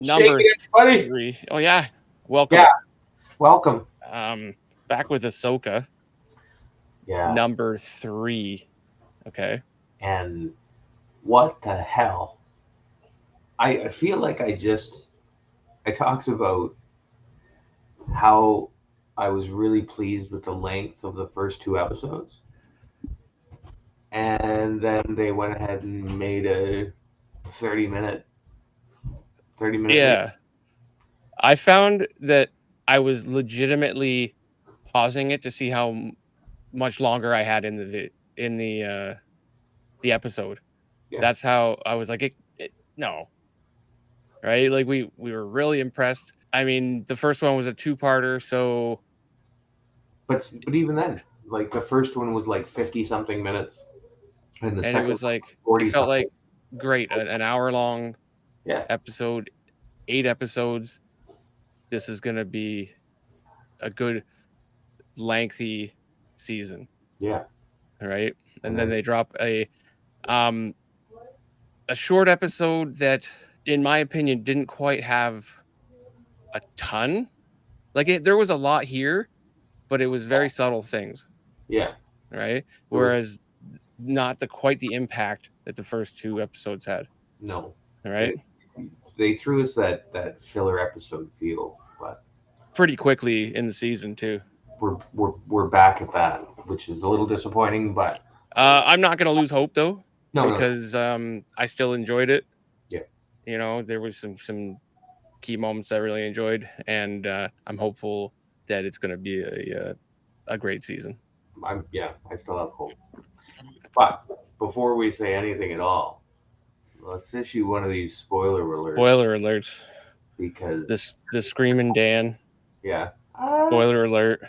Number it, buddy. 3. Oh yeah, welcome. Yeah, welcome. Back with Ahsoka. Yeah, Number 3. Okay. and what the hell? I feel like I talked about how I was really pleased with the length of the first 2 episodes, and then they went ahead and made a 30 minute 30 minute video. Yeah, I found that I was legitimately pausing it to see how much longer I had in the episode. Yeah, That's how I was like, no, right? Like we were really impressed. I mean, the first one was a 2-parter, so but even then, like the first one was like 50 something minutes, and the and it second was one like was it 40 felt something. like great, an hour long Yeah, episode, 8 episodes. This is going to be a good lengthy season, yeah, right? and And then then they drop um a short episode that in my opinion didn't quite have a ton. Like there was a lot here, but it was very subtle things, yeah, right? it was Whereas not quite the impact that the first 2 episodes had, no. right? They, they threw us that filler episode feel, but Pretty quickly in the season too. we're back at that, which is a little disappointing. But I'm not gonna lose hope though, no, because I still enjoyed it. yeah, You know, there was some key moments I really enjoyed, and I'm hopeful that it's gonna be a great season. I still have hope. But before we say anything at all, let's issue one of these spoiler alerts Spoiler alerts. because The Screaming Dan. yeah, Spoiler alert.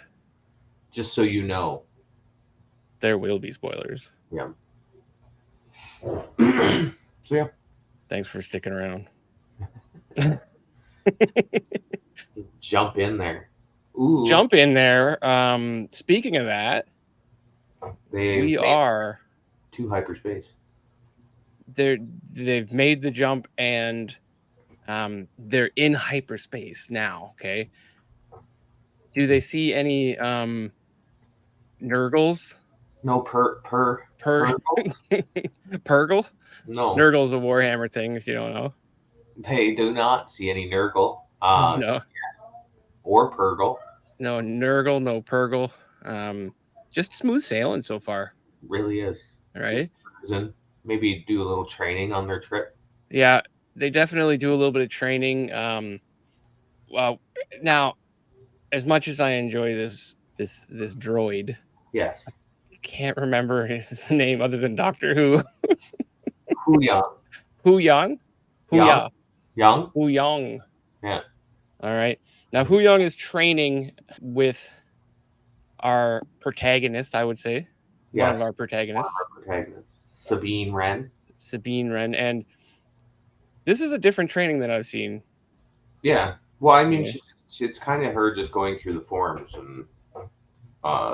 just so you know, There will be spoilers. yeah. So yeah, Thanks for sticking around. jump in there. Ooh, Jump in there. Speaking of that, they've we made are to hyperspace. there. They've made the jump, and they're in hyperspace now. Okay. Do they see any Nurgles? No Per Purgles? Purgle? No, Nurgle's a Warhammer thing, if you don't know. they do not see any Nurgle, No, or Purgle. no Nurgle, no Purgle. Just smooth sailing so far, Really is just right? cruising. Maybe do a little training on their trip. Yeah, they definitely do a little bit of training. Well, now as much as I enjoy this droid, Yes, I can't remember his name other than Doctor Who. Hu Yang, Hu Yang, Hu Yang, Ya, Yang. Hu Yang. Yeah, All right. Now Hu Yang is training with our protagonist, I would say, one yes. of our One of protagonists, our protagonists, Sabine Wren. Sabine Wren, and this is a different training that I've seen. Yeah. Well, I mean, Yeah. it's kind of her just going through the forums and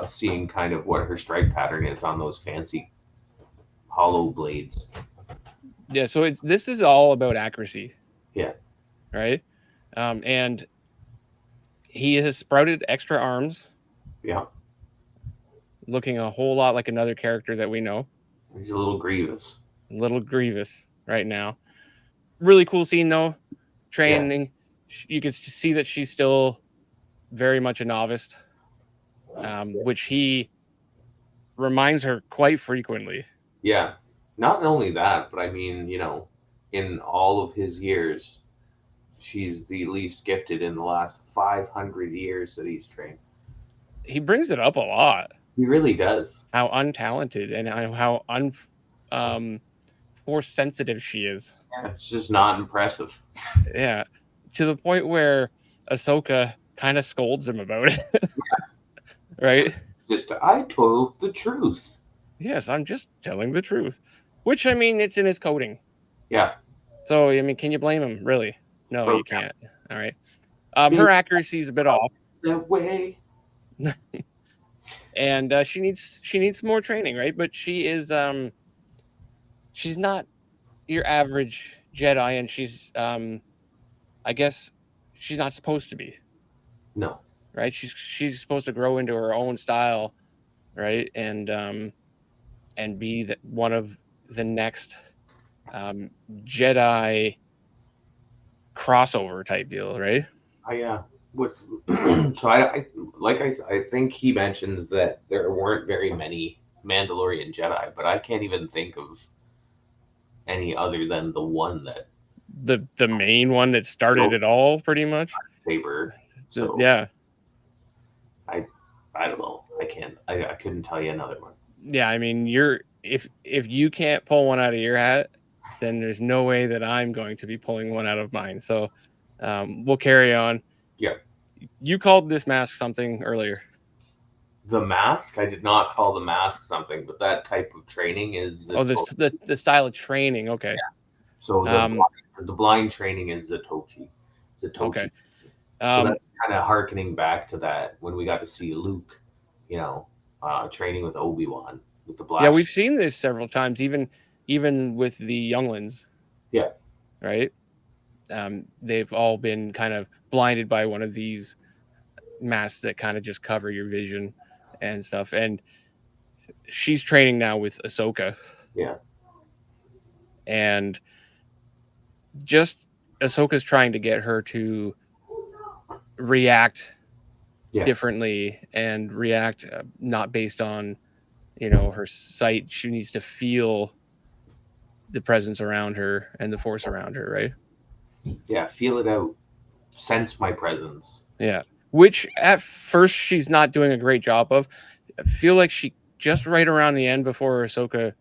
seeing kind of what her strike pattern is on those fancy hollow blades. Yeah, so this is all about accuracy, Yeah. right? And he has sprouted extra arms, Yeah. looking a whole lot like another character that we know, He's a little grievous. Little Grievous, right now. Really cool scene though. Yeah. Training, you can see that she's still very much a novice, which he reminds her quite frequently. Yeah. Not only that, but I mean, in all of his years, she's the least gifted in the last 500 years that he's trained. He brings it up a lot. He really does. How untalented and how force sensitive she is. Yeah, it's just not impressive. Yeah, to the point where Ahsoka kind of scolds him about it, right? Just, I told the truth. Yes, I'm just telling the truth. Which, I mean, it's in his coding. Yeah. So, I mean, can you blame him? Really? No, you Program. can't. All right. Her accuracy is a bit off, That way. and she needs more training, right? But she is she's not your average Jedi, and she's I guess she's not supposed to be, No. right? She's supposed to grow into her own style, right? And be that one of the next um, Jedi crossover type deal, right? What's so I think he mentions that there weren't very many Mandalorian Jedi, but I can't even think of any other than the one that The main one that started built it all, pretty much. Saber. So Yeah, I I don't know. I couldn't tell you another one. yeah. I mean, if you can't pull one out of your hat, then there's no way that I'm going to be pulling one out of mine. So we'll carry on. Yeah. You called this mask something earlier. The mask, I did not call the mask something, but that type of training is Oh, the style of training. Okay. so Um. the blind training is Zatochi. Okay. Zatochi. So Um. that's kind of harkening back to that when we got to see Luke, you know, training with Obi-Wan with the Yeah, blast. we've seen this several times, even with the younglings, Yeah, right? They've all been kind of blinded by one of these masks that kind of just cover your vision and stuff. And she's training now with Ahsoka, yeah, and just Ahsoka's trying to get her to react yeah, differently and react not based on her sight. She needs to feel the presence around her and the force around her, right? yeah. Feel it out. Sense my presence. Yeah. Which at first she's not doing a great job of. I feel like she just right around the end before Ahsoka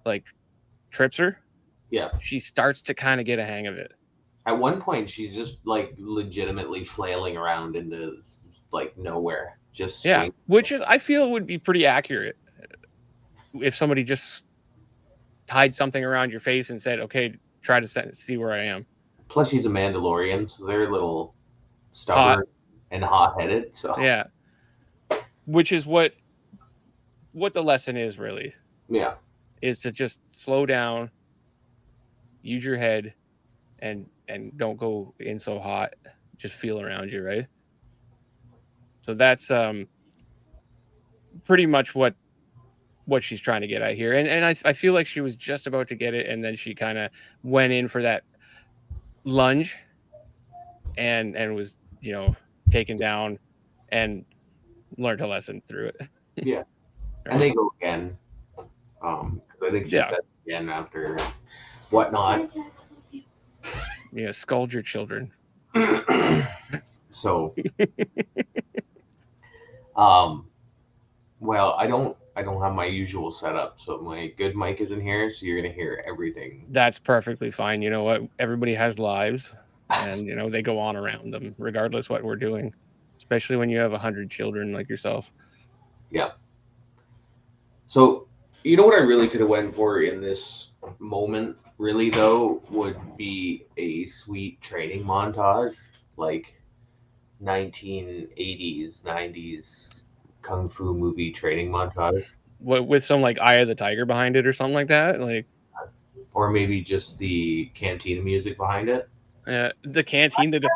like trips her, Yeah. she starts to kind of get a hang of it. At one point, she's just like legitimately flailing around into like nowhere, just Yeah. swing. Which is I feel would be pretty accurate if somebody just tied something around your face and said, "Okay, try to see where I am." Plus, she's a Mandalorian, so they're a little Hot. stubborn and hot-headed. So Yeah. Which is what the lesson is really, yeah, is to just slow down, use your head, and don't go in so hot. Just feel around you, right? So that's pretty much what she's trying to get at here. And I feel like she was just about to get it, and then she kind of went in for that lunge and was taken down and learned a lesson through it. yeah. And Right? they go again. 'Cause I think she Yeah. said again after whatnot. Yeah. Scold your children. So, um, well, I don't have my usual setup, so my good mic isn't here, so you're gonna hear everything. That's perfectly fine. You know what? Everybody has lives, and they go on around them, regardless what we're doing. Especially when you have 100 children like yourself. Yeah. So, you know what I really could have went for in this moment, really though, would be a sweet training montage, like 1980s, 90s kung fu movie training montage, With some like Eye of the Tiger behind it or something like that. Like or maybe just the cantina music behind it. the canteen that goes,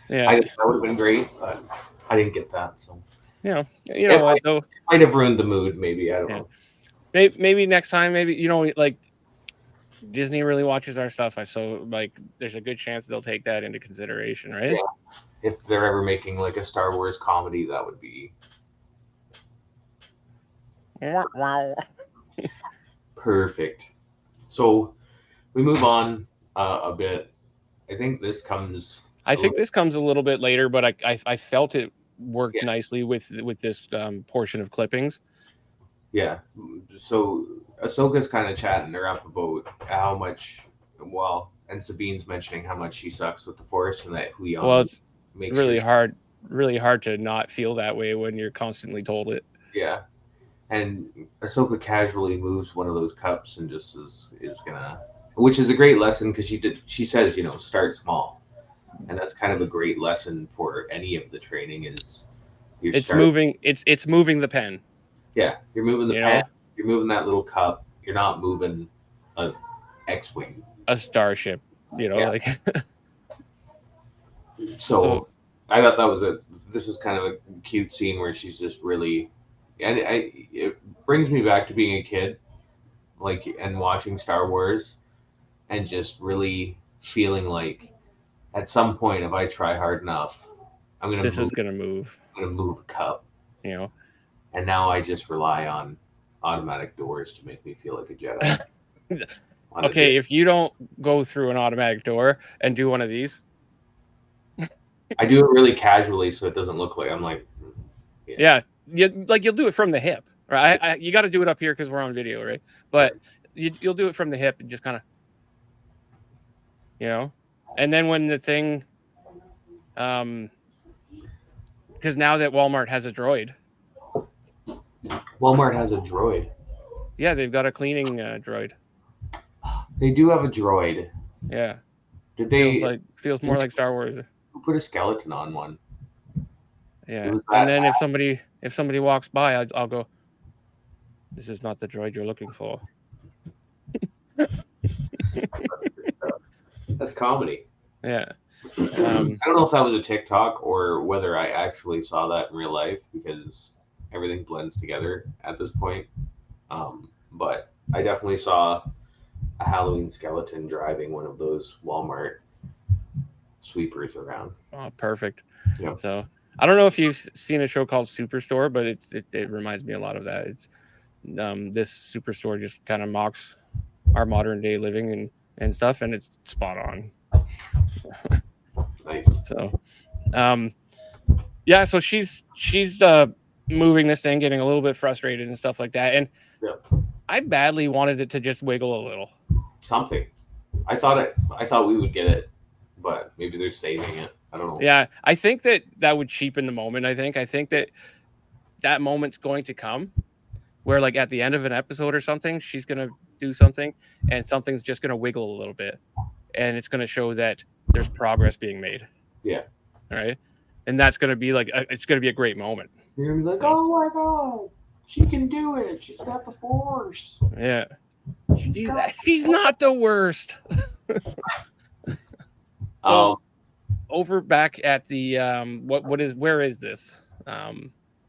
yeah. That would have been great, but I didn't get that, so You it know what might, though? might have ruined the mood. Maybe I don't Yeah. know. Maybe next time, maybe like Disney really watches our stuff. So like there's a good chance they'll take that into consideration, Yeah, right? if they're ever making like a Star Wars comedy, that would be Wow. perfect. So we move on a bit. I think this comes I a think little, this comes a little bit later, but I felt it worked yeah, nicely with this portion of clippings. yeah. So Ahsoka's kind of chatting her up about how much, well, and Sabine's mentioning how much she sucks with the Force and that Well, Huyan it's makes sure, really hard to not feel that way when you're constantly told it. yeah. And Ahsoka casually moves one of those cups and just is gonna, which is a great lesson because she says start small, and that's kind of a great lesson for any of the training is you It's start, moving. It's moving the pen. yeah, you're moving the You pen, know. you're moving that little cup, you're not moving a X-wing. a starship, Yeah. like So I thought that was this is kind of a cute scene where she's just really, and it brings me back to being a kid, like, and watching Star Wars, and just really feeling like at some point, if I try hard enough, this is gonna move, I'm gonna move a cup. you know. And now I just rely on automatic doors to make me feel like a Jedi. On a day. Okay, if you don't go through an automatic door and do one of these, I do it really casually, so it doesn't look like I'm like, yeah, you'll do it from the hip, right? You got to do it up here because we're on video, right? But right. you'll do it from the hip and just kind of, and then when the thing, because now that Walmart has a droid, Walmart has a droid. yeah, they've got a cleaning droid. They do have a droid. Yeah, Did they feels more like Star Wars. put a skeleton on one? Yeah, and then if somebody walks by, I'll go, "This is not the droid you're looking for." That's comedy. Yeah. I don't know if that was a TikTok or whether I actually saw that in real life, because everything blends together at this point. But I definitely saw a Halloween skeleton driving one of those Walmart sweepers around. Oh, perfect. Yeah. So I don't know if you've seen a show called Superstore, but it reminds me a lot of that. It's this Superstore just kind of mocks our modern day living and stuff, and it's spot on. Nice. So, yeah. So she's moving this thing, getting a little bit frustrated and stuff like that, and Yeah. I badly wanted it to just wiggle a little. Something. I thought we would get it, but maybe they're saving it. I don't know. Yeah, I think that would cheapen the moment. I think that moment's going to come where, like, at the end of an episode or something, she's gonna do something and something's just gonna wiggle a little bit, and it's gonna show that there's progress being made. Yeah. All right, and that's gonna be like it's gonna be a great moment. You're gonna be like, oh my god, she can do it. She's got the force. Yeah, she's not the worst. So over back at the where is this?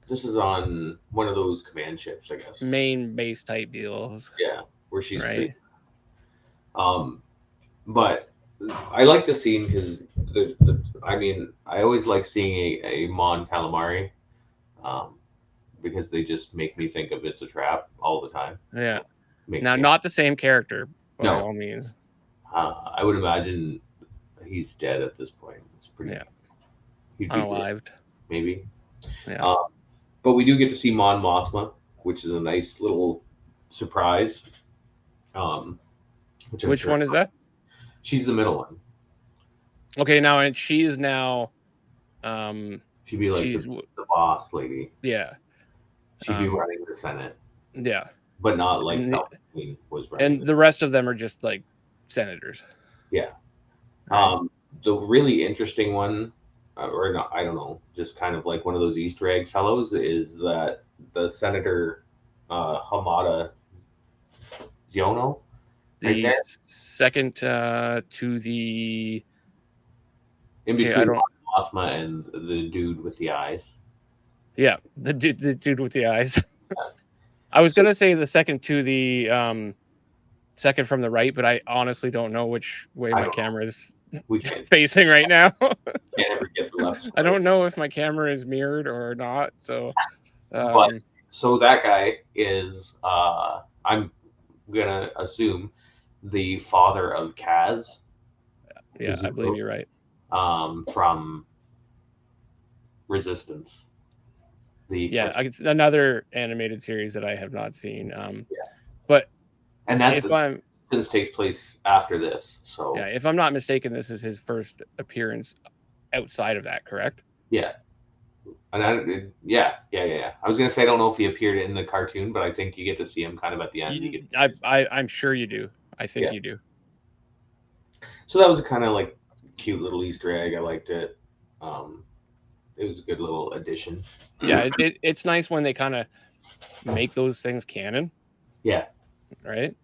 This is on one of those command ships, I guess. Main base type deals. Yeah, where she's right. But I like the scene because I always like seeing a Mon Calamari, because they just make me think of It's a Trap all the time. Yeah. Now, not the same character by all means. I would imagine he's dead at this point. It's pretty. Yeah. Unalived. Maybe. Yeah. But we do get to see Mon Mothma, which is a nice little surprise. Which one is that? She's the middle one. Okay, now, and she is now. She'd be like the boss lady. Yeah. She'd be running the Senate. Yeah. But not like Palpatine was running. And the rest of them are just like senators. Yeah. Right. The really interesting one, or not, I don't know, just kind of like one of those Easter egg fellows, is that the Senator Hamada Yono, the second to the in between Mothma and the dude with the eyes. Yeah, the dude with the eyes. I was gonna say the second to the second from the right, but I honestly don't know which way my camera is facing right now. Can't ever get the left. I don't know if my camera is mirrored or not. So, but so that guy is, I'm gonna assume, the father of Kaz. Yeah, I believe you're right. From Resistance. Another animated series that I have not seen. But that takes place after this. So yeah, if I'm not mistaken, this is his first appearance outside of that, correct? Yeah. And yeah. I was gonna say I don't know if he appeared in the cartoon, but I think you get to see him kind of at the end. I'm sure you do. I think you do. So that was a kind of like cute little Easter egg. I liked it. It was a good little addition. Yeah, it's nice when they kind of make those things canon. Yeah. Right.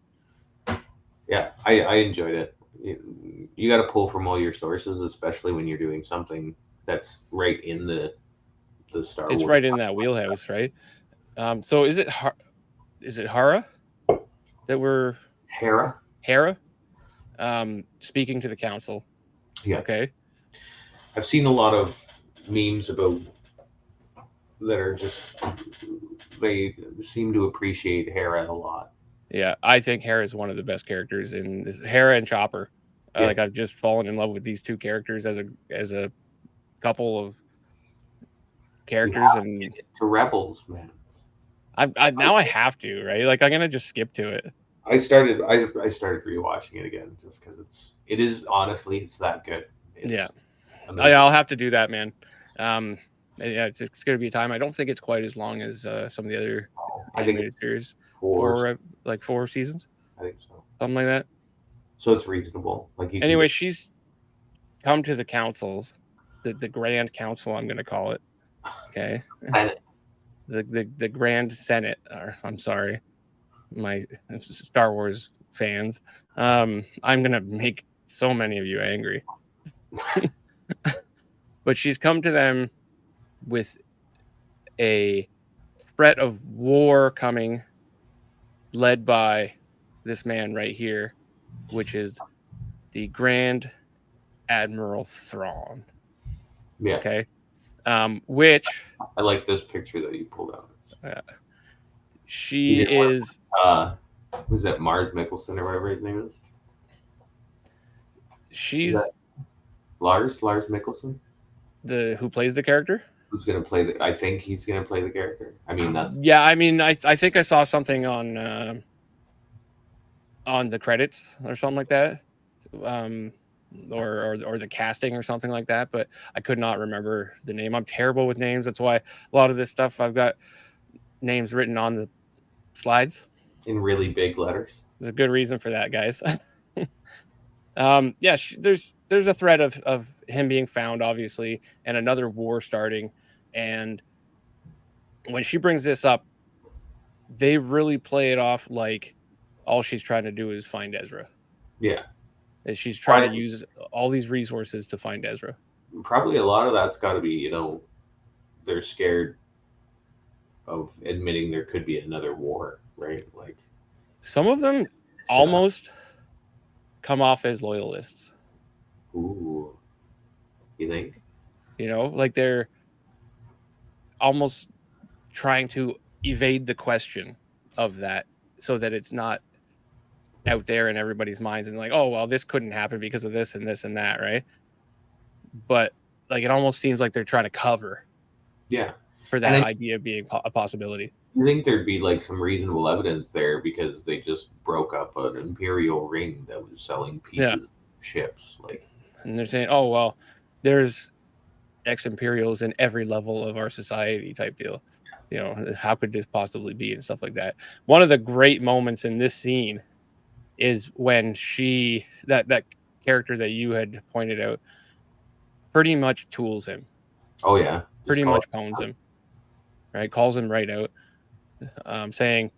Yeah, I enjoyed it. you got to pull from all your sources, especially when you're doing something that's right in the Star It's Wars. right in that wheelhouse, right? So is it Hara that we're Hera. Hera? Speaking to the council. Yeah, Okay. I've seen a lot of memes about that are just they seem to appreciate Hera a lot. Yeah, I think Hera is one of the best characters in this. Hera and Chopper. Yeah, Like I've just fallen in love with these two characters as a couple of you characters, have and to Rebels, man. I now I have to, right? Like I'm gonna just skip to it. I started rewatching it again just because it is honestly it's that good. Yeah, It's amazing. I'll have to do that, man. Um, yeah, it's gonna be a time. I don't think it's quite as long as some of the other I think animated it's series. four. Like 4 seasons, I think so. something like that. So it's reasonable. Like you can Anyway, get she's come to the councils, the Grand Council, I'm gonna call it. Okay, planet. the Grand Senate. Or I'm sorry, my Star Wars fans. I'm gonna make so many of you angry. But she's come to them with a threat of war coming, led by this man right here, which is the Grand Admiral Thrawn. Yeah, Okay, which I like this picture that you pulled out. uh, He she did one. is Was that Mars Mickelson or whatever his name is? Is she's that Lars Mickelson? the who plays the character. Who's gonna play the? I think he's gonna play the character. I mean, that's Yeah, I mean, I think I saw something on the credits or something like that, um, or the casting or something like that. But I could not remember the name. I'm terrible with names. That's why a lot of this stuff I've got names written on the slides. in really big letters. There's a good reason for that, guys. Yeah, there's a threat of him being found, obviously, and another war starting. And when she brings this up, they really play it off like all she's trying to do is find Ezra. Yeah, That she's trying Why- to use all these resources to find Ezra. probably a lot of that's got to be they're scared of admitting there could be another war, right? Like, Some of them almost come off as loyalists. ooh, you think? Like they're almost trying to evade the question of that so that it's not out there in everybody's minds and like, oh well, this couldn't happen because of this and this and that, right? But like it almost seems like they're trying to cover Yeah, for and that idea being a possibility. you think there'd be like some reasonable evidence there because they just broke up an Imperial ring that was selling pieces Yeah. of ships, like. And they're saying, oh well, there's ex-imperials in every level of our society type deal. How could this possibly be and stuff like that. One of the great moments in this scene is when that character that you had pointed out pretty much tools him, Oh yeah, just pretty call it. much pwns him, right? Calls him right out, saying,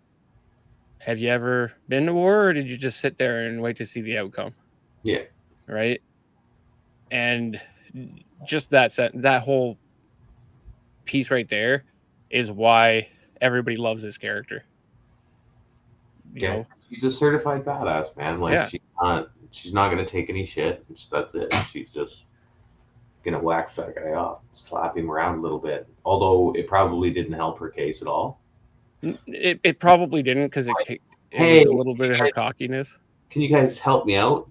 have you ever been to war or did you just sit there and wait to see the outcome? Yeah, Right. And just that whole piece right there is why everybody loves this character. You yeah. know, She's a certified badass, man. Like yeah, she's not gonna take any shit. That's it. She's just gonna wax that guy off, slap him around a little bit. Although it probably didn't help her case at all. it probably didn't because it Hey, was a little bit of her cockiness. can you guys help me out?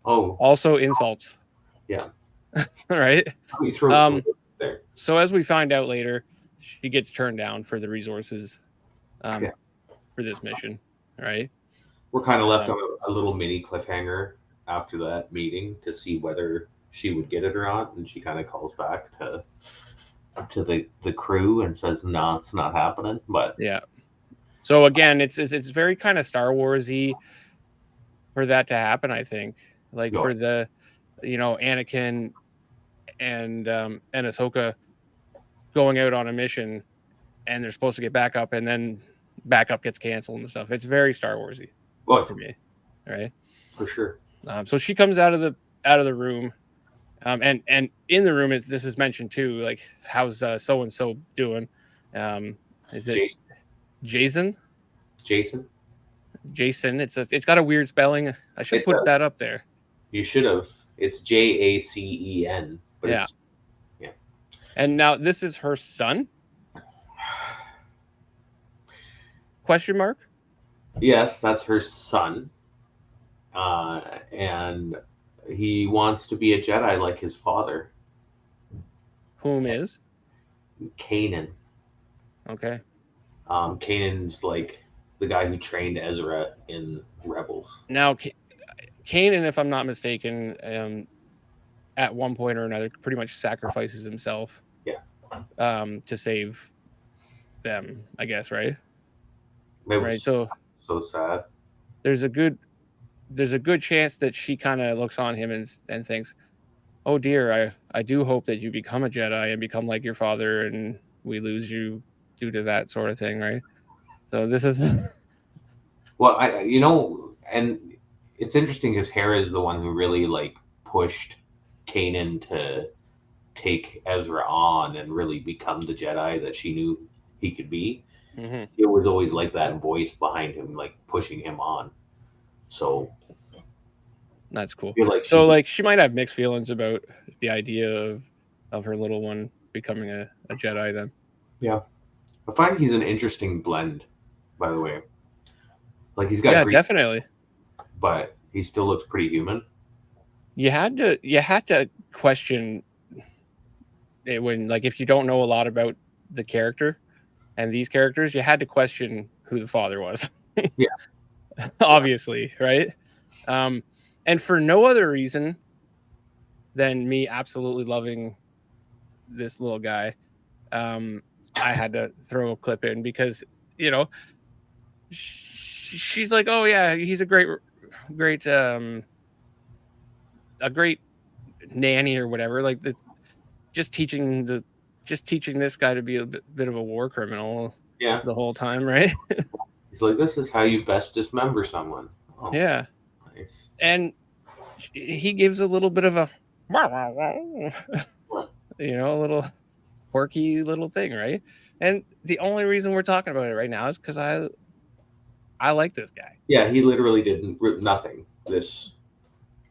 Oh, Also insults, yeah. right? Let me throw some Um, there. so as we find out later, she gets turned down for the resources, Yeah. for this mission, right? We're kind of left Um, on a little mini cliffhanger after that meeting to see whether she would get it or not, and she kind of calls back to the crew and says, "No, it's not happening." But yeah. So again, it's very kind of Star Warsy for that to happen. I think, like no, for the, Anakin and Ahsoka going out on a mission, and they're supposed to get backup, and then backup gets canceled and stuff. It's very Star Warsy well, to me, right? for sure. So she comes out of the room, and in the room this is mentioned too. Like, how's so and so doing? Um, is it Jason. Jason? Jason. Jason. It's got a weird spelling. I should have It put does. that up there. You should have. It's Jacen, but Yeah. it's yeah. And now this is her son? Question mark. Yes, that's her son, and he wants to be a Jedi like his father, Whom is? Kanan. Okay. Kanan's like the guy who trained Ezra in Rebels. Now, Kanan, if I'm not mistaken, at one point or another, pretty much sacrifices himself. Yeah. To save them, I guess, right? It Right. was So so sad. there's a good chance that she kind of looks on him and thinks, "Oh dear, I do hope that you become a Jedi and become like your father, and we lose you due to that sort of thing, right?" So this is Well, and it's interesting because Hera is the one who really like pushed Kanan to take Ezra on and really become the Jedi that she knew he could be. Mhm. It was always like that voice behind him, like pushing him on. So That's I cool. feel like So she, like she might have mixed feelings about the idea of her little one becoming a Jedi then. yeah. I find he's an interesting blend, by the way. Like he's got Yeah, green, definitely. but he still looks pretty human. You had to question it when, like, if you don't know a lot about the character and these characters, you had to question who the father was. Yeah, yeah, Obviously, right? And for no other reason than me absolutely loving this little guy. Um, I had to throw a clip in because, you know, she's like, "Oh yeah, he's a great a great nanny or whatever." Like, just teaching the just teaching this guy to be a bit of a war criminal yeah. the whole time, right? He's like, this is how you best dismember someone. Oh, Yeah. nice. And he gives a little bit of a a little quirky little thing, right? And the only reason we're talking about it right now is because I like this guy. Yeah, he literally did nothing this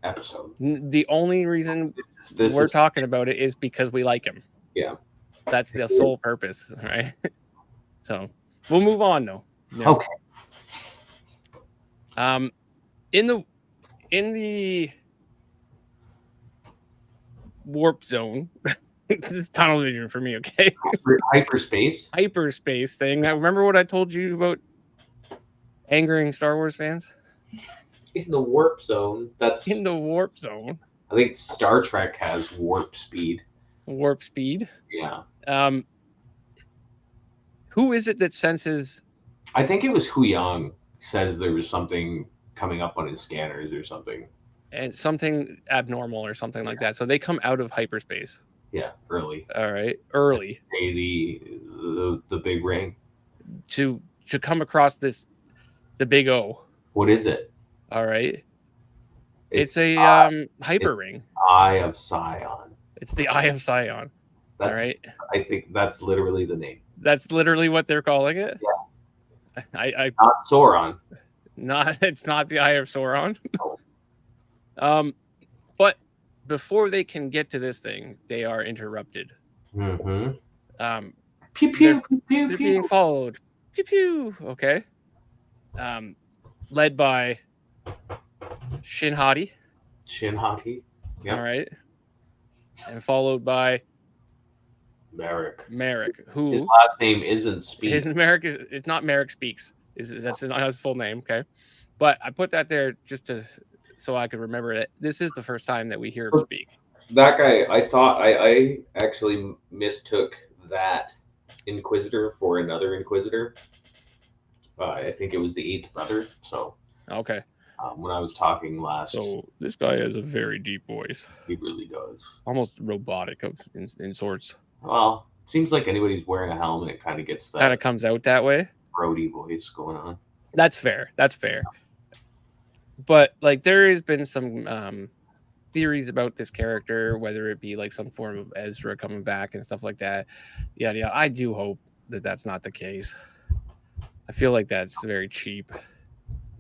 episode. The only reason This we're is talking about it is because we like him. yeah. That's the sole purpose, right? So we'll move on though. Okay. Um, in the warp zone, this is tunnel vision for me. Okay, Hyperspace. hyperspace thing. Now, remember what I told you about angering Star Wars fans? In the warp zone. That's In the warp zone, I think Star Trek has warp speed. warp speed. Yeah. Um, who is it that senses I think it was Hu Yang says there was something coming up on his scanners or something. and something abnormal or something like that? So they come out of hyperspace. Yeah, early. All right, early Say the big ring. to come across the big O. What is it? All right, it's a hyper it's ring. Eye of Sion. It's the Eye of Sion. That's All right, I think that's literally the name. that's literally what they're calling it. Yeah. I Not Sauron. it's not the Eye of Sauron. No. But before they can get to this thing, they are interrupted. Mm-hmm. Pew pew they're pew being pew. followed. Pew pew. Okay. Led by Shin Hati. Shin Hati. Yep. All right. And followed by Merrick. who His last name isn't Speak. his Merrick is, it's not Merrick Speaks. That's not his full name, okay? But I put that there just so I could remember that this is the first time that we hear him speak. That guy, I thought I actually mistook that Inquisitor for another Inquisitor. I think it was the eighth brother. So Okay. when I was talking last, So this guy has a very deep voice, he really does. almost robotic in sorts. Well, it seems like anybody who's wearing a helmet kind of gets that Kind of comes out that way. Brody voice going on. That's fair. That's fair. but like there has been some theories about this character, whether it be like some form of Ezra coming back and stuff like that. Yeah, yeah. I do hope that that's not the case. I feel like that's very cheap,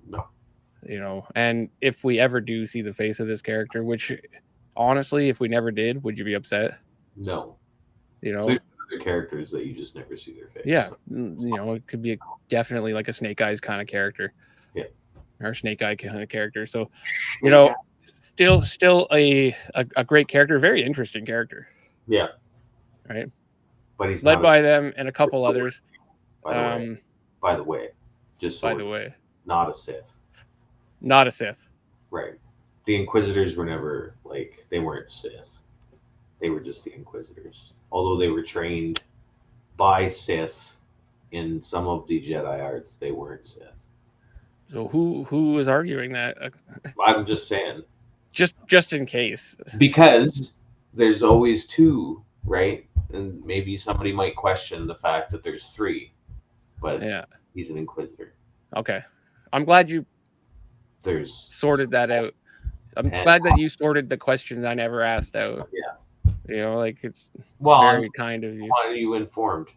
No, And if we ever do see the face of this character, which honestly, if we never did, would you be upset? no. You There's know, other characters that you just never see their face. yeah, it could be definitely like a Snake Eyes kind of character Yeah. or Snake Eye kind of character. So, you Snake know, Eye. still a great character, very interesting character, Yeah, right? but he's Led not a by Sith. them and a couple others. By the way, Um, by the way, just so by we're the way, not a Sith, not a Sith. right? The Inquisitors were never like they weren't Sith. They were just the Inquisitors. Although they were trained by Sith in some of the Jedi arts, they weren't Sith. So who is arguing that? I'm just saying Just in case. because there's always two, right? And maybe somebody might question the fact that there's three, but Yeah. he's an Inquisitor. Okay. I'm glad you There's sorted that out. I'm and glad that you sorted the questions I never asked out. yeah. Like it's Well, I'm very kind of you. wanting you informed.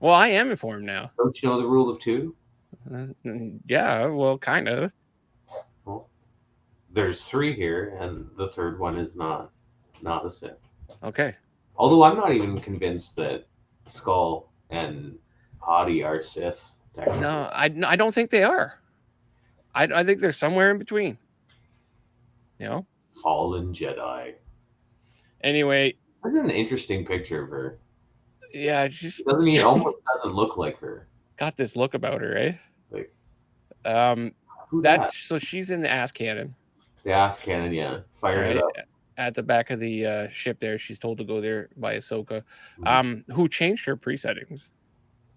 Well, I am informed now. Don't you know the rule of two? Yeah, well, kind of. Well, there's three here, and the third one is not a Sith. Okay. Although I'm not even convinced that Skull and Hottie are Sith. Technically, No, I don't think they are. I think they're somewhere in between. You know. fallen Jedi. Anyway, That's an interesting picture of her. yeah, she's Doesn't he almost doesn't look like her? got this look about her, eh? Like Um, who that? that's so she's in the ass cannon. The ass cannon, yeah, All firing it right. up. At the back of the ship there. She's told to go there by Ahsoka, Mhm. who changed her presettings.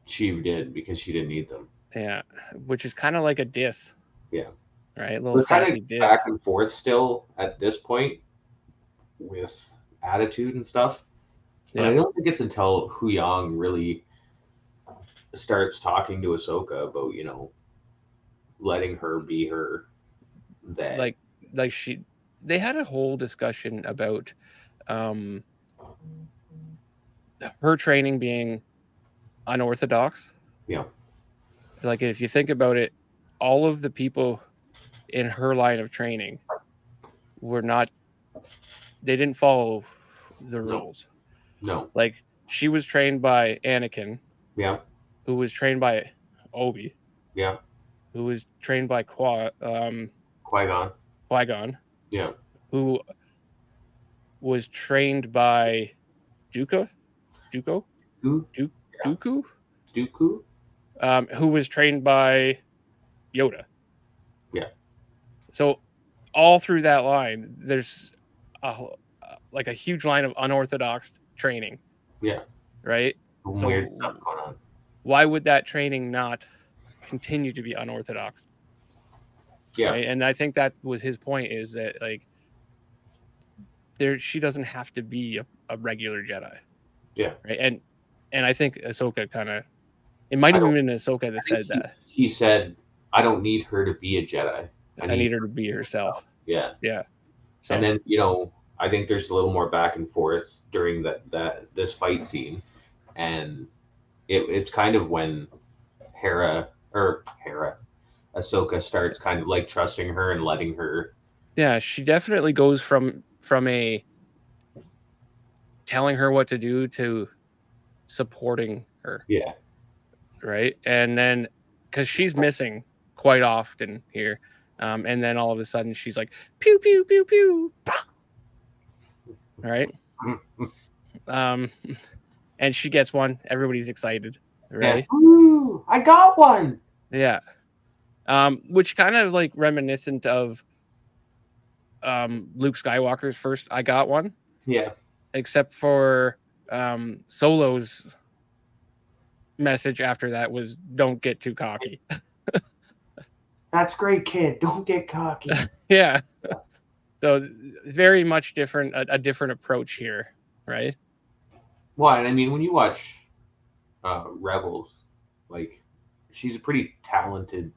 She did because she didn't need them. Yeah, which is kind of like a diss, Yeah, right? A little we're kind of sassy diss. back and forth still at this point with attitude and stuff. And Yeah, I don't think it's until Hu Yang really starts talking to Ahsoka about letting her be her that like like they had a whole discussion about um her training being unorthodox. you know Like if you think about it, all of the people in her line of training were not they didn't follow the no rules. no Like she was trained by Anakin, yeah who was trained by Obi, yeah who was trained by Qui-Gon Qui-Gon, yeah who was trained by Duka, Duko, Dooku Du- yeah Dooku, Dooku who was trained by Yoda. yeah So all through that line, there's like a huge line of unorthodox training, yeah right? some weird So stuff going on. why would that training not continue to be unorthodox? Yeah, Right? And I think that was his point is that like she doesn't have to be a regular Jedi, yeah. right? And I think Ahsoka kind of it might I have don't. been Ahsoka that I think said that. he said, "I don't need her to be a Jedi. I I need need her her to be herself. Yeah." Yeah. And So then I think there's a little more back and forth during that this fight scene, and it's kind of when Hera Ahsoka starts kind of like trusting her and letting her. yeah, she definitely goes from a telling her what to do to supporting her, Yeah, right? And then because she's missing quite often here, and then all of a sudden she's like pew pew pew pew, all right? Um, and she gets one. Everybody's excited, yeah. right? Ooh, I got one. Yeah. Which kind of like reminiscent of Luke Skywalker's first I got one, Yeah, except for Solo's message after that was don't get too cocky. that's great, kid. Don't get cocky. Yeah. So very much different a different approach here, right? Well, and I mean, when you watch Rebels, like she's a pretty talented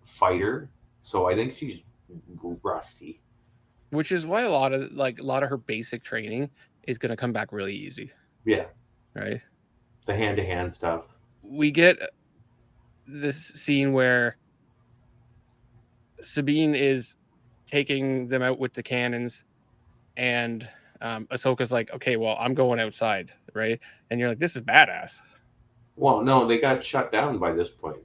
fighter, so I think she's rusty. which is why a lot of her basic training is going to come back really easy, Yeah, right? the hand to hand stuff. We get this scene where Sabine is taking them out with the cannons, and Ahsoka's like, "Okay, well, I'm going outside," right? And you're like, "This is badass." Well, no, they got shut down by this point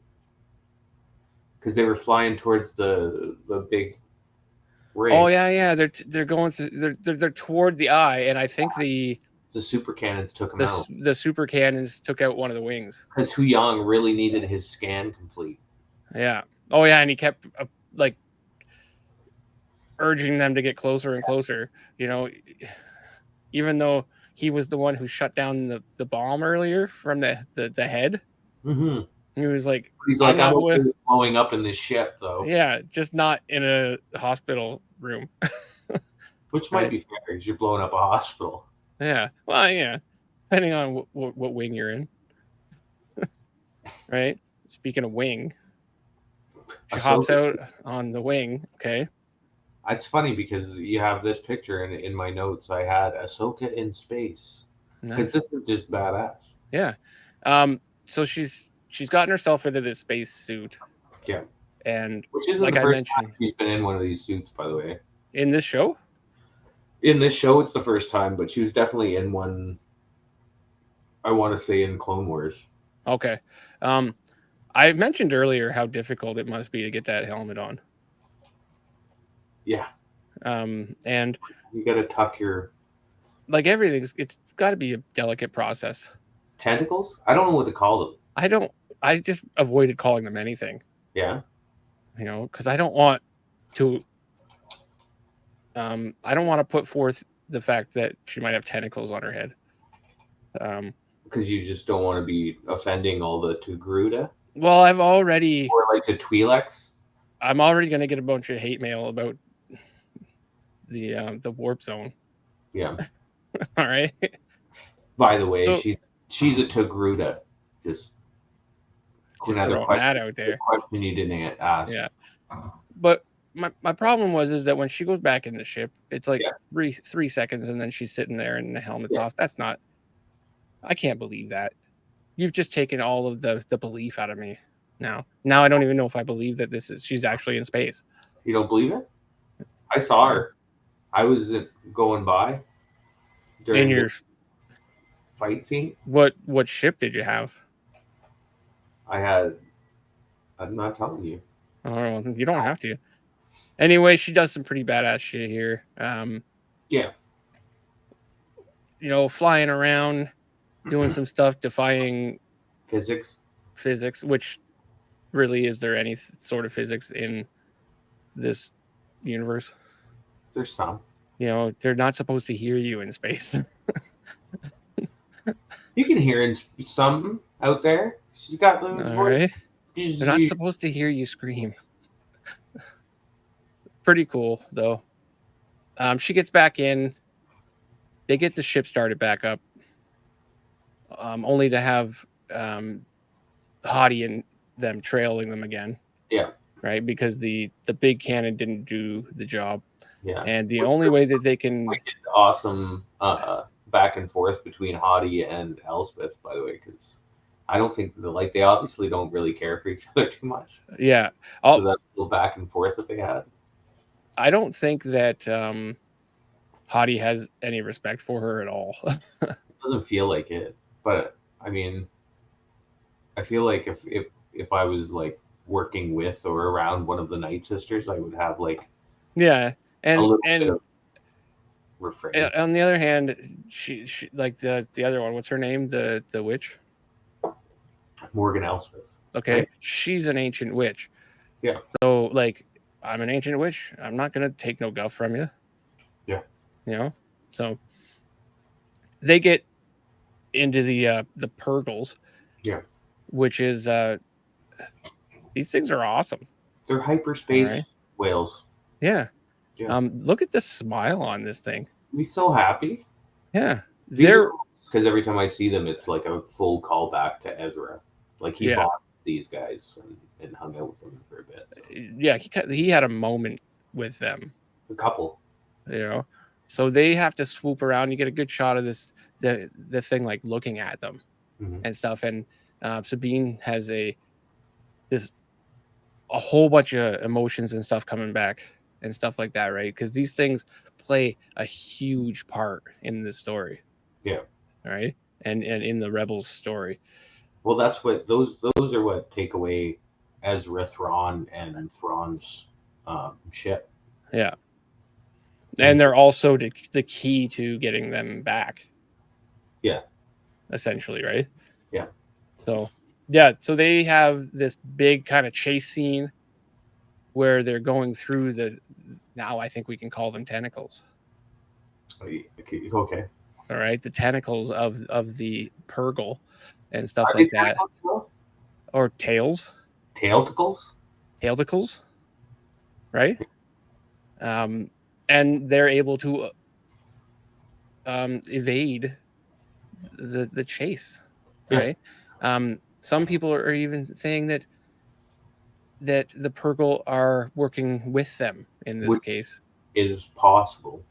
because they were flying towards the big Oh ring. yeah. They're going through. They're toward the eye, and I think The super cannons took them out the super cannons took out one of the wings. because Hu Yang really needed his scan complete. Yeah. Oh yeah, and he kept like urging them to get closer and closer. You know, even though he was the one who shut down the bomb earlier from the head. Mm-hmm. He was like, He's "I'm like, I'm not okay with." with blowing up in this ship, though, Yeah, just not in a hospital room, which might right? be fair because you're blowing up a hospital. Yeah. Well, yeah, depending on what wing you're in, right? Speaking of wing, she hops Ahsoka. out on the wing. Okay, It's funny because you have this picture in my notes. I had Ahsoka in space because nice. this is just badass. Yeah. So she's gotten herself into this space suit, Yeah, and which isn't like the I first mentioned time she's been in one of these suits, by the way. in this show. In this show, it's the first time, but she was definitely in one. I want to say in Clone Wars. Okay. Um, I mentioned earlier how difficult it must be to get that helmet on. Yeah, And you got to tuck your like everything's, it's got to be a delicate process. tentacles. I don't know what to call them. I don't. I just avoided calling them anything, Yeah, because I don't want to. I don't want to put forth the fact that she might have tentacles on her head. Um, because you just don't want to be offending all the Togruta well, or like the Twi'leks. I'm already going to get a bunch of hate mail about the warp zone. Yeah. All right. By the way, So she's a Togruta. Just just another throwing that question. out The there. question you didn't ask. Yeah. But my problem was is that when she goes back in the ship, it's like Yeah. 3 seconds, and then she's sitting there and the helmet's Yeah. off. That's not. I can't believe that. You've just taken all of the belief out of me. Now I don't even know if I believe that she's actually in space. You don't believe it? I saw No. her. I was going by In during the your fight scene. what ship did you have? I had. I'm not telling you. Oh, you don't have to. Anyway, she does some pretty badass shit here. Yeah. Flying around, doing some stuff, defying Physics. physics. Which really, is there any sort of physics in this universe? There's some. They're not supposed to hear you in space. You can hear something out there. She's got the All voice. right. They're not supposed to hear you scream. Pretty cool, though. She gets back in. They get the ship started back up, only to have Hottie and them trailing them again. Yeah. Right, because the big cannon didn't do the job, Yeah. and the only way that they can. Awesome back and forth between Hottie and Elspeth, by the way, because I don't think they obviously don't really care for each other too much. Yeah. So that little back and forth that they had. I don't think that Hottie has any respect for her at all. It doesn't feel like it, but I mean, I feel like if I was like working with or around one of the Night Sisters, I would have like Yeah, a and little bit of refrain. on the other hand, she like the other one. What's her name? The witch. Morgan Elspeth. Okay, Right? she's an ancient witch. Yeah. So like, I'm an ancient witch. I'm not gonna take no guff from you. Yeah. So they get into the Purgles. Yeah. Which is these things are awesome. They're hyperspace whales. Yeah. Yeah. Look at the smile on this thing. Be so happy. Yeah. They're because every time I see them, it's like a full callback to Ezra. Like he bought these guys and hung out with them for a bit. So. Yeah, he had a moment with them. A couple. You know, so they have to swoop around. You get a good shot of the thing like looking at them Mm-hmm. and stuff. And Sabine has this a whole bunch of emotions and stuff coming back and stuff like that, right? Because these things play a huge part in this story, Yeah. right? And in the Rebels story. Well, that's what those are what take away Ezra Thrawn and Thrawn's ship. Yeah. And And they're also the key to getting them back, yeah, essentially, right? yeah. So, yeah, so they have this big kind of chase scene where they're going through now I think we can call them tentacles. Okay. All right, the tentacles of the Purgle and stuff Are they like that, tentacles though? or tails, Tailticles? tailticles, right? Um, and they're able to evade the chase, Yeah. right? Some people are even saying that the Purgle are working with them in this Which case, is possible,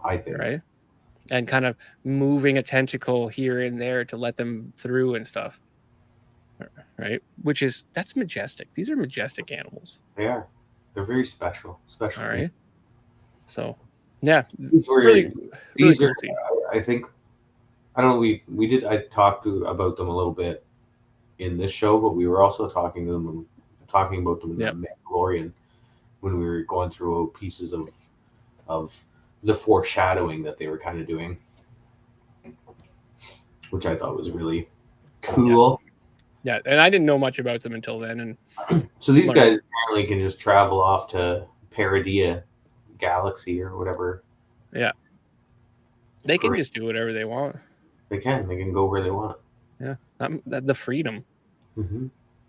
I think. right? And kind of moving a tentacle here and there to let them through and stuff, right? That's majestic. These are majestic animals. They are. They're very special. Special All beings. right. So, yeah, These were really, really these are cool scene. I think I don't know, I talked about them a little bit in this show, but we were also talking about them in the Yep. Mandalorian when we were going through pieces of the foreshadowing that they were kind of doing, which I thought was really Yeah. cool. Yeah. And I didn't know much about them until then. And So these learned. guys apparently can just travel off to Paradia Galaxy or whatever. Yeah. They can Great. just do whatever they want. They can. They can go where they want. Yeah. The freedom, Mm-hmm.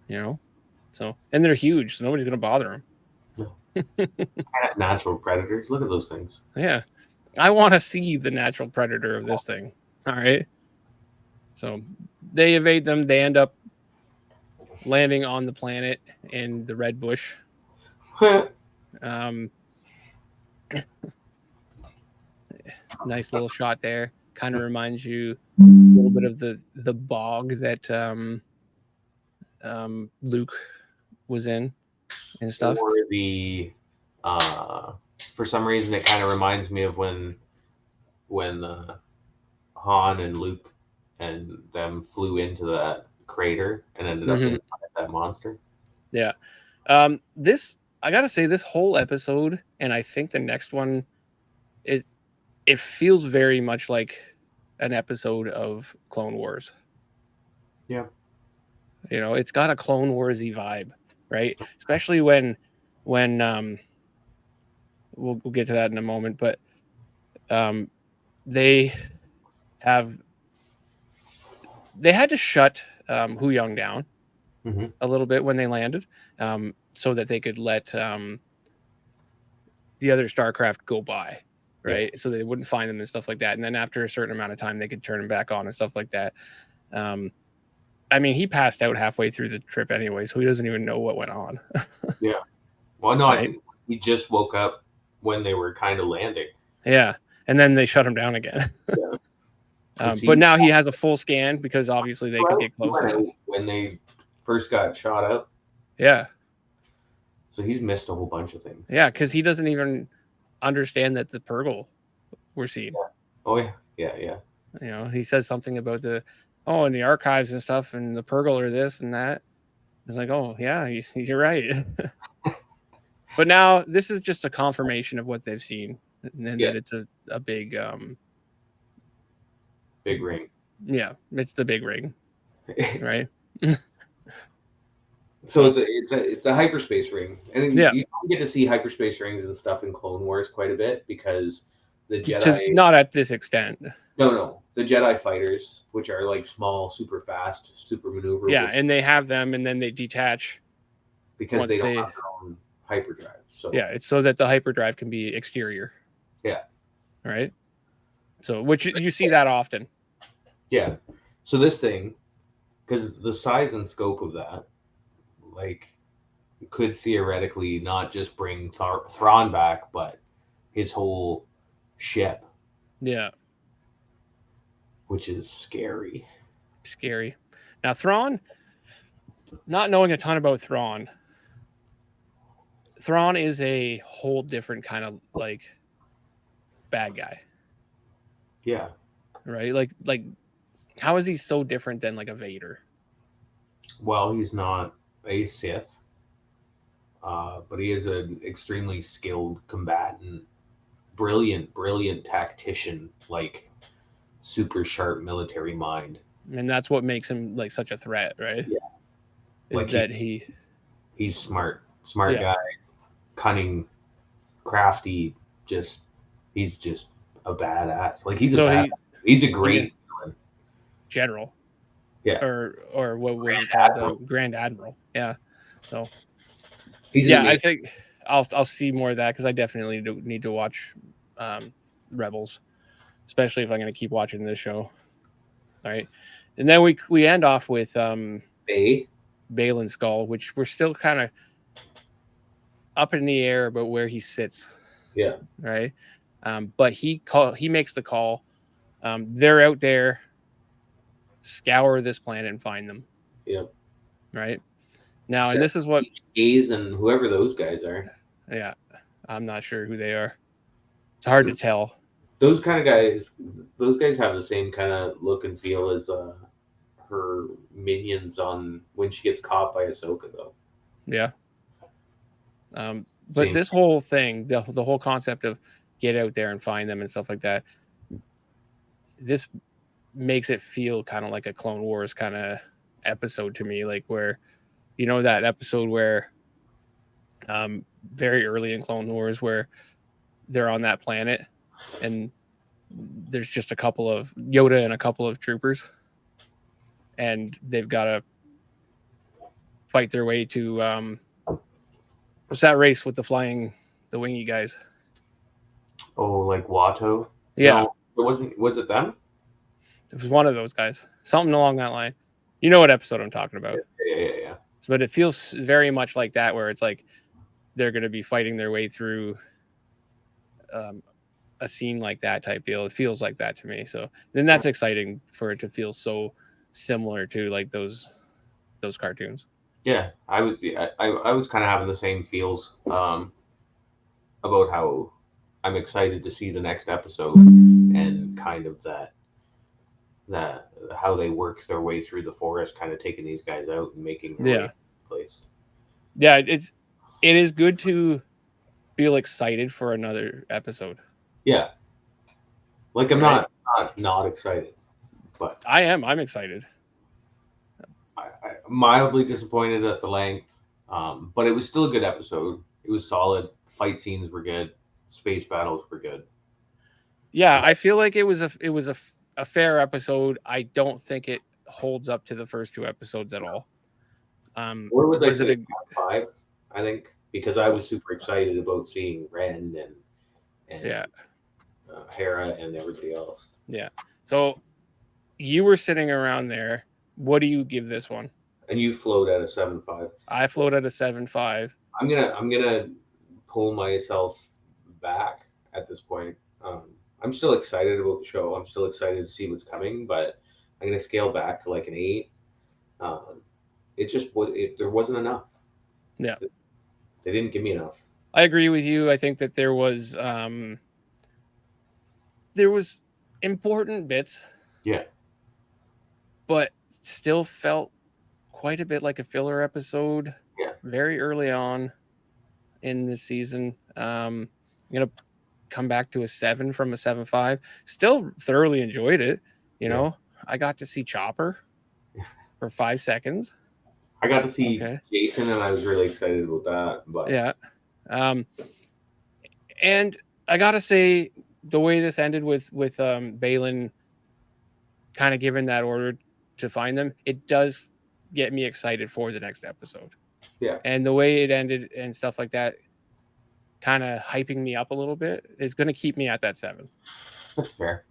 you know? So, and they're huge. So nobody's going to bother them. No. Natural predators. Look at those things. Yeah. I want to see the natural predator of this thing. All right. So they evade them. They end up landing on the planet in the red bush. Um, nice little shot there. Kind of reminds you a little bit of the bog that Luke was in and stuff. Or the for some reason it kind of reminds me of when Han and Luke and them flew into that crater and ended up Mm-hmm. inside that monster. Yeah. This I gotta say, this whole episode, and I think the next one, it feels very much like an episode of Clone Wars. Yeah. You know, it's got a Clone Warsy vibe, right? Especially when we'll get to that in a moment, but they have they had to shut Hu Young down Mm-hmm. a little bit when they landed, so that they could let the other Starcraft go by, right? So they wouldn't find them and stuff like that. And then after a certain amount of time, they could turn them back on and stuff like that. I mean, he passed out halfway through the trip anyway, so he doesn't even know what went on. Yeah. Well, no, I Right? think he just woke up when they were kind of landing. Yeah, and then they shut him down again. Yeah. But now he has a full scan because obviously they could get close enough. When they first got shot up. Yeah. So he's missed a whole bunch of things. Yeah, because he doesn't even understand that the Purgle were seen. Yeah. Oh yeah, yeah, yeah. You know, he says something about in the archives and stuff, and the Purgle or this and that. It's like, oh yeah, you're right. But now this is just a confirmation of what they've seen, and then that it's a big big ring. Yeah, it's the big ring, right? So it's a hyperspace ring, and Yeah. you get to see hyperspace rings and stuff in Clone Wars quite a bit because the Jedi not at this extent. No, the Jedi fighters, which are like small, super fast, super maneuverable. Yeah, and they have them, and then they detach because they don't have their own hyperdrive. So yeah, it's so that the hyperdrive can be exterior. Yeah. Right. So, which you see that often. Yeah. So this thing, because the size and scope of that, like, could theoretically not just bring Thrawn back, but his whole ship, Yeah, which is scary. scary. Now Thrawn, not knowing a ton about Thrawn, Thrawn is a whole different kind of like bad guy, Yeah. right? Like how is he so different than like a Vader? Well, he's not a Sith, but he is an extremely skilled combatant, brilliant tactician, like super sharp military mind. And that's what makes him like such a threat, right? Yeah. Is Like that he he's smart yeah. guy, cunning, crafty. Just he's just a badass. Like he's a So badass. He's a he great villain. general Yeah, or what was he Grand called? The Admiral. Grand Admiral. Yeah. So He's an yeah, I amazing. think I'll see more of that because I definitely need to watch um, Rebels, especially if I'm going to keep watching this show. All right, and then we end off with Bay. Balin Skull, which we're still kind of up in the air about where he sits, Yeah, right? But he makes the call. They're out there, scour this planet and find them, yeah. right? Now, and Except this is what, Gaze and whoever those guys are. yeah, I'm not sure who they are. It's hard to tell. Those kind of guys. Those guys have the same kind of look and feel as her minions on when she gets caught by Ahsoka, though. Yeah. But Same. this whole thing, the whole concept of get out there and find them and stuff like that, this makes it feel kind of like a Clone Wars kind of episode to me, like where that episode where um, very early in Clone Wars where they're on that planet and there's just a couple of Yoda and a couple of troopers, and they've got to fight their way to what's that race with the wingy guys? Oh, like Watto? Yeah, No, it wasn't. Was it them? it was one of those guys, something along that line. You know what episode I'm talking about? Yeah. So, but it feels very much like that, where it's like they're going to be fighting their way through um, a scene like that type deal. It feels like that to me. So then that's exciting for it to feel so similar to like those cartoons. Yeah, I was kind of having the same feels about how I'm excited to see the next episode and kind of that how they work their way through the forest, kind of taking these guys out and making their way Yeah, to this place. yeah. It is good to feel excited for another episode. Yeah, like I'm Right? not excited, but I'm excited. I mildly disappointed at the length. But it was still a good episode. It was solid. Fight scenes were good. Space battles were good. Yeah, I feel like it was a fair episode. I don't think it holds up to the first two episodes at all. Where was I Was it sitting? a Five, I think, because I was super excited about seeing Ren and yeah, Hera and everybody else. yeah. So you were sitting around there. What do you give this one? And you float at a 7.5. I float at a 7.5. I'm gonna pull myself back at this point. Um, I'm still excited about the show. I'm still excited to see what's coming, but I'm gonna scale back to like an 8. Um, it just was. There wasn't enough. Yeah, They didn't give me enough. I agree with you. I think that there was important bits, Yeah, but still felt quite a bit like a filler episode yeah, very early on in the season. I'm gonna come back to a 7 from a 7.5. Still thoroughly enjoyed it. You yeah. know, I got to see Chopper for 5 seconds. I got to see Okay, Jason, and I was really excited about that. But yeah, um, and I gotta say the way this ended with Balin kind of giving that order to find them, it does get me excited for the next episode. yeah, And the way it ended and stuff like that, kind of hyping me up a little bit, is going to keep me at that 7. that's fair.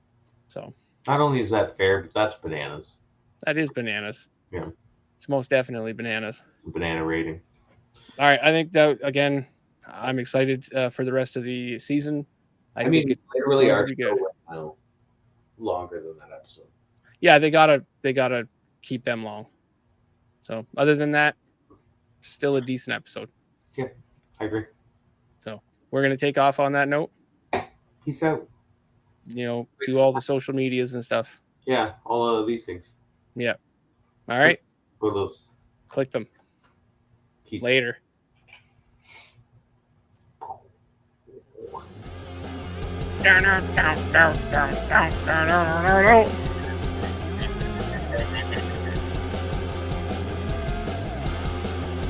So Not only is that fair, but that's bananas. that is bananas. Yeah, It's most definitely bananas. banana rating. All right, I think that again, I'm excited for the rest of the season. I I think mean, it's literally, going to our be show good. went now longer than that episode. Yeah, they gotta keep them long. So other than that, still a decent episode. Yeah, I agree. So we're gonna take off on that note. Peace out. Do all the social medias and stuff. Yeah, all of these things. Yeah. All right. For those. Click them. Peace. Later.